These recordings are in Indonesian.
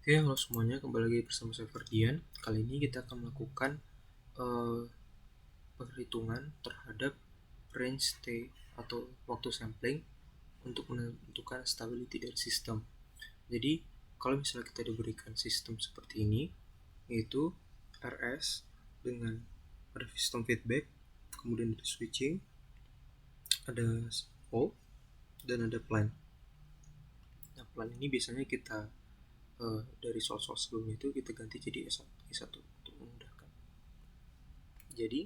Oke, halo semuanya, kembali lagi bersama saya Ferdian. Kali ini kita akan melakukan eh, perhitungan terhadap range T atau waktu sampling untuk menentukan stability dari sistem. Jadi, kalau misalnya kita diberikan sistem seperti ini, yaitu RS dengan ada sistem feedback, kemudian ada switching, ada hold, dan ada plan. Nah, plan ini biasanya kita dari soal-soal sebelumnya itu kita ganti jadi E1 untuk memudahkan. Jadi,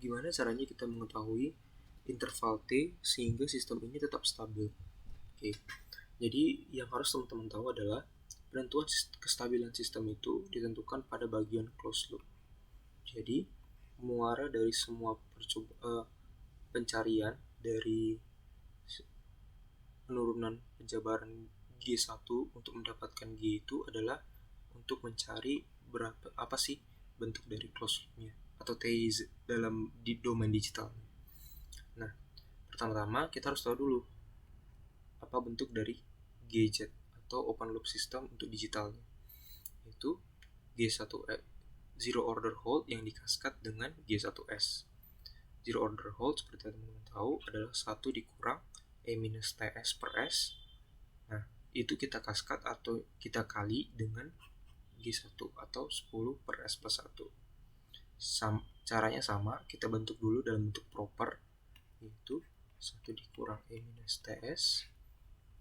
gimana caranya kita mengetahui interval T sehingga sistem ini tetap stabil? Oke. Jadi, yang harus teman-teman tahu adalah penentuan kestabilan sistem itu ditentukan pada bagian closed loop. Jadi, muara dari semua pencarian dari penurunan penjabaran G1 untuk mendapatkan G itu adalah untuk mencari apa sih bentuk dari closed loop-nya atau TIZ dalam di domain digital. Nah, pertama-tama kita harus tahu dulu apa bentuk dari GZ atau open loop system untuk digitalnya. Itu G1 zero order hold yang dikaskat dengan G1S. Zero order hold seperti yang teman-teman tahu adalah 1 dikurang E minus TS per S. Nah, itu kita kaskat atau kita kali dengan G1 atau 10 per S plus 1. Caranya sama, kita bentuk dulu dalam bentuk proper, yaitu 1 dikurang E minus TS,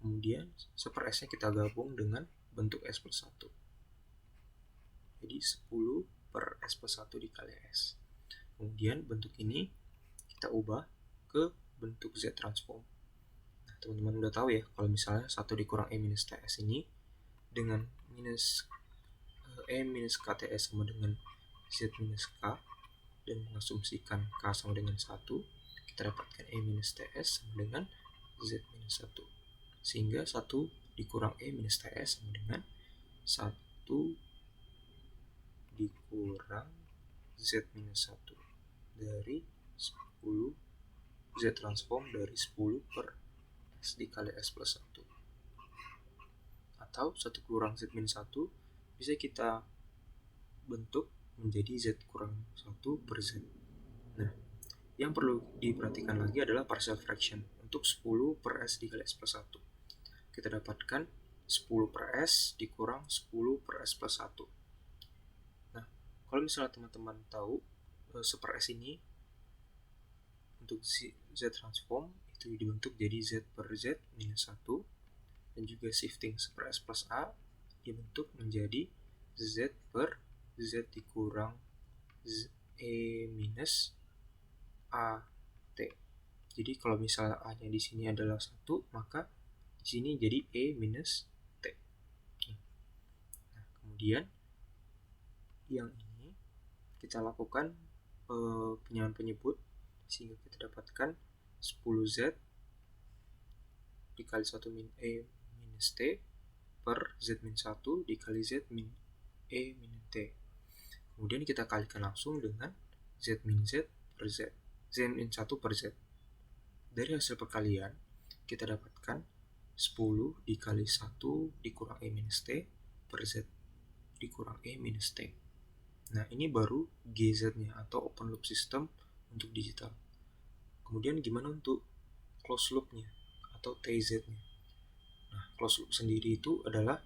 kemudian 1 per S nya kita gabung dengan bentuk S plus 1. Jadi 10 per S plus 1 dikali S. Kemudian bentuk ini kita ubah ke bentuk Z transform. Nah, teman-teman udah tahu ya, kalau misalnya 1 dikurang E minus TS ini dengan minus E minus KTS sama dengan Z minus K, dan mengasumsikan K sama dengan 1, kita dapatkan E minus TS sama dengan Z minus 1. Sehingga 1 dikurang E minus TS sama dengan 1 dikurang Z minus 1 dari 10 Z transform dari 10 per S dikali S plus 1. Atau 1 kurang Z minus 1 bisa kita bentuk menjadi Z kurang 1 per Z. Nah, yang perlu diperhatikan lagi adalah partial fraction untuk 10 per S dikali S plus 1. Kita dapatkan 10 per S dikurang 10 per S plus 1. Nah, kalau misalnya teman-teman tahu 1 per S ini untuk Z transform itu dibentuk jadi Z per Z minus 1, dan juga shifting 1 per S plus A dibentuk menjadi Z per Z dikurang E minus A T. Jadi kalau misalnya A-nya di sini adalah 1, maka di sini jadi E minus T. Nah, kemudian yang ini kita lakukan penyamaan penyebut sehingga kita dapatkan 10Z dikali 1 min E minus T per Z min 1 dikali Z min E min T. Kemudian kita kalikan langsung dengan Z min Z per Z. Z min 1 per Z. Dari hasil perkalian, kita dapatkan 10 dikali 1 dikurang E minus T per Z dikurang E minus T. Nah, ini baru GZ-nya atau open loop system untuk digital. Kemudian gimana untuk closed loop-nya atau TZ-nya? Nah, closed loop sendiri itu adalah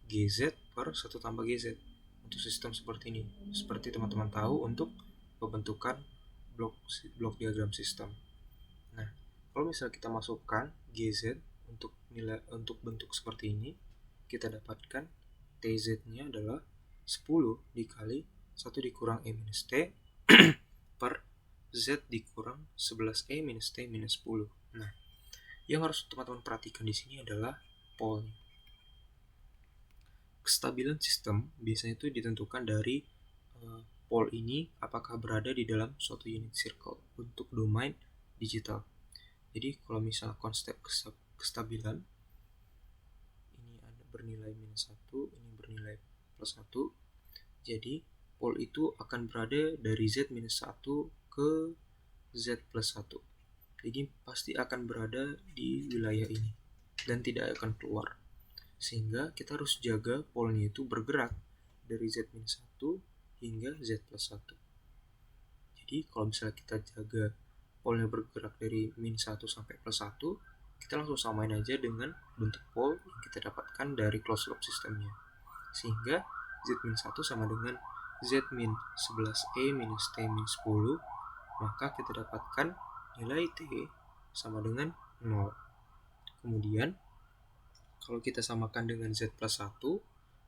GZ per 1 tambah GZ untuk sistem seperti ini. Seperti teman-teman tahu untuk pembentukan blok diagram sistem. Nah, kalau misalnya kita masukkan GZ untuk bentuk seperti ini, kita dapatkan TZ-nya adalah 10 dikali 1 dikurang E minus T per Z dikurang 11E minus T minus 10. Nah, yang harus teman-teman perhatikan di sini adalah polnya. Kestabilan sistem biasanya itu ditentukan dari pol ini apakah berada di dalam suatu unit circle untuk domain digital. Jadi kalau misalnya konsep kestabilan ini ada bernilai minus 1, ini bernilai plus 1, jadi pol itu akan berada dari Z minus 1 ke Z plus 1. Jadi pasti akan berada di wilayah ini dan tidak akan keluar. Sehingga kita harus jaga polnya itu bergerak dari Z-1 hingga Z plus 1. Jadi kalau misalnya kita jaga polnya bergerak dari min 1 sampai plus 1, kita langsung samain aja dengan bentuk pol yang kita dapatkan dari closed loop sistemnya. Sehingga Z-1 sama dengan Z-11E minus T minus 10, maka kita dapatkan nilai T sama dengan 0. Kemudian kalau kita samakan dengan Z plus 1,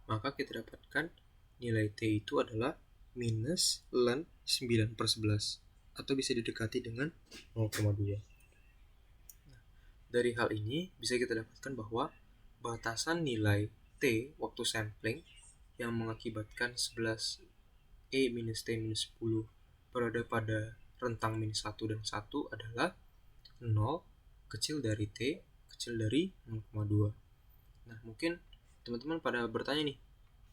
maka kita dapatkan nilai T itu adalah minus ln 9/11, atau bisa didekati dengan 0,2. Nah, dari hal ini bisa kita dapatkan bahwa batasan nilai T waktu sampling yang mengakibatkan 11E minus T minus 10 berada pada rentang min 1 dan 1 adalah 0 kecil dari T kecil dari 0,2. Nah, mungkin teman-teman pada bertanya nih,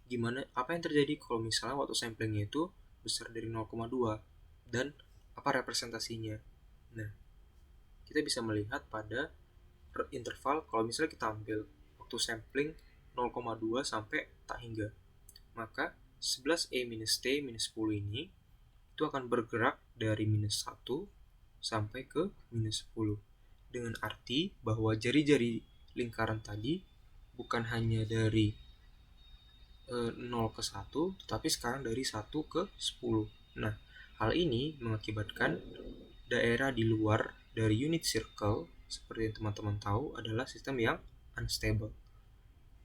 gimana, apa yang terjadi kalau misalnya waktu samplingnya itu besar dari 0,2 dan apa representasinya? Nah, kita bisa melihat pada interval kalau misalnya kita ambil waktu sampling 0,2 sampai tak hingga, maka 11E minus T minus 10 ini itu akan bergerak dari minus 1 sampai ke minus 10, dengan arti bahwa jari-jari lingkaran tadi bukan hanya dari 0 ke 1, tetapi sekarang dari 1 ke 10. Nah, hal ini mengakibatkan daerah di luar dari unit circle, seperti yang teman-teman tahu, adalah sistem yang unstable.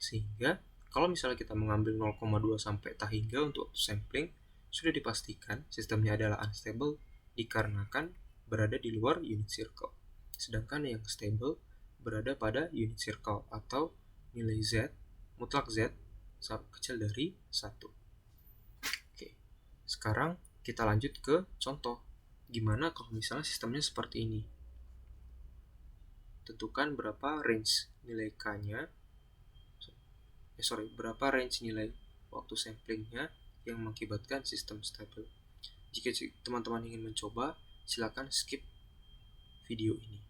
Sehingga kalau misalnya kita mengambil 0,2 sampai tak hingga untuk sampling, sudah dipastikan sistemnya adalah unstable dikarenakan berada di luar unit circle. Sedangkan yang stable berada pada unit circle atau nilai Z, mutlak Z, kecil dari 1. Oke, sekarang kita lanjut ke contoh. Gimana kalau misalnya sistemnya seperti ini? Tentukan berapa range nilai K-nya, berapa range nilai waktu samplingnya yang mengakibatkan sistem stable. Jika teman-teman ingin mencoba, silakan skip video ini.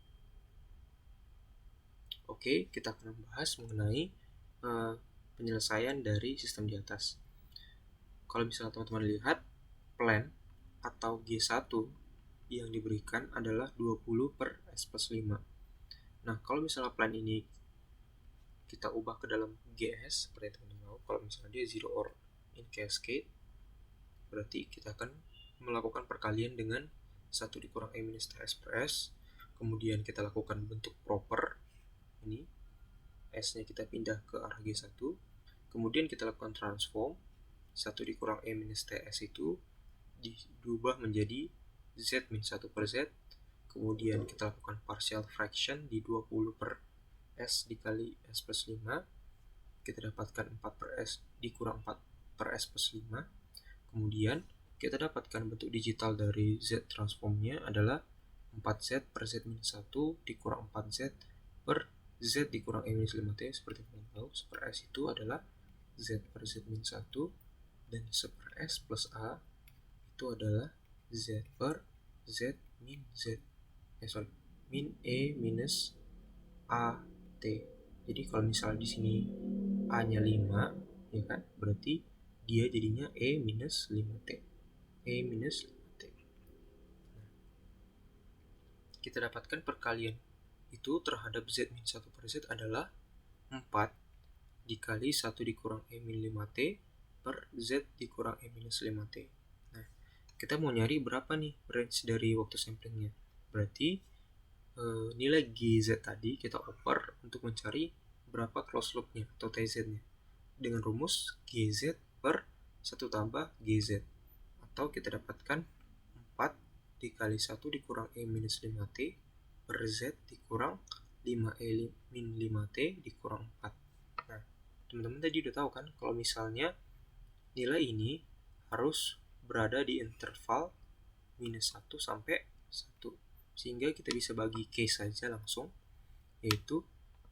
Oke, kita akan membahas mengenai penyelesaian dari sistem di atas. Kalau misalnya teman-teman lihat, plan atau G1 yang diberikan adalah 20 per S plus 5. Nah, kalau misalnya plan ini kita ubah ke dalam GS, seperti teman-teman tahu, kalau misalnya dia zero or in cascade, berarti kita akan melakukan perkalian dengan 1 dikurang E minus TS per S. Kemudian kita lakukan bentuk proper, ini S-nya kita pindah ke arah G1. Kemudian kita lakukan transform, 1 dikurang E minus TS itu diubah menjadi Z min 1 per Z. Kemudian kita lakukan partial fraction di 20 per S dikali S plus 5. Kita dapatkan 4 per S dikurang 4 per S plus 5. Kemudian kita dapatkan bentuk digital dari Z transformnya adalah 4Z per Z min 1 dikurang 4Z per Z dikurang E minus 5T. Seperti kalian tahu, per S itu adalah Z per Z min 1, dan per S plus A itu adalah Z per Z min Z. Min E minus A T. Jadi kalau misalnya di sini A-nya 5, ya kan? Berarti dia jadinya E minus 5T. E minus 5T. Nah, kita dapatkan perkalian itu terhadap Z min 1 per Z adalah 4 dikali 1 dikurang E min 5T per Z dikurang E minus 5T. Nah, kita mau nyari berapa nih range dari waktu samplingnya. Berarti nilai GZ tadi kita oper untuk mencari berapa closed loop-nya atau TZ-nya dengan rumus GZ per 1 tambah GZ, atau kita dapatkan 4 dikali 1 dikurang E minus 5T per Z dikurang 5E min 5T dikurang 4. Nah, teman-teman tadi udah tahu kan kalau misalnya nilai ini harus berada di interval minus 1 sampai 1, sehingga kita bisa bagi case saja langsung, yaitu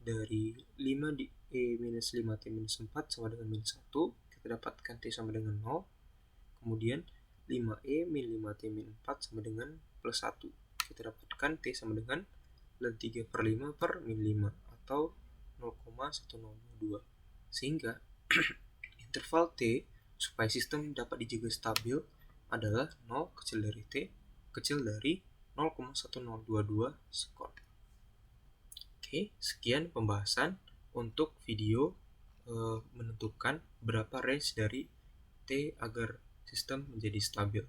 dari 5 di E minus 5T minus 4 sama dengan minus 1, kita dapatkan T sama dengan 0. Kemudian 5E min 5T min 4 sama dengan plus 1, kita dapatkan T sama dengan ln 3 per 5 per min 5 atau 0,102. Sehingga interval T supaya sistem dapat dijaga stabil adalah 0 kecil dari T kecil dari 0,1022 sekon. Oke, sekian pembahasan untuk video menentukan berapa range dari T agar sistem menjadi stabil.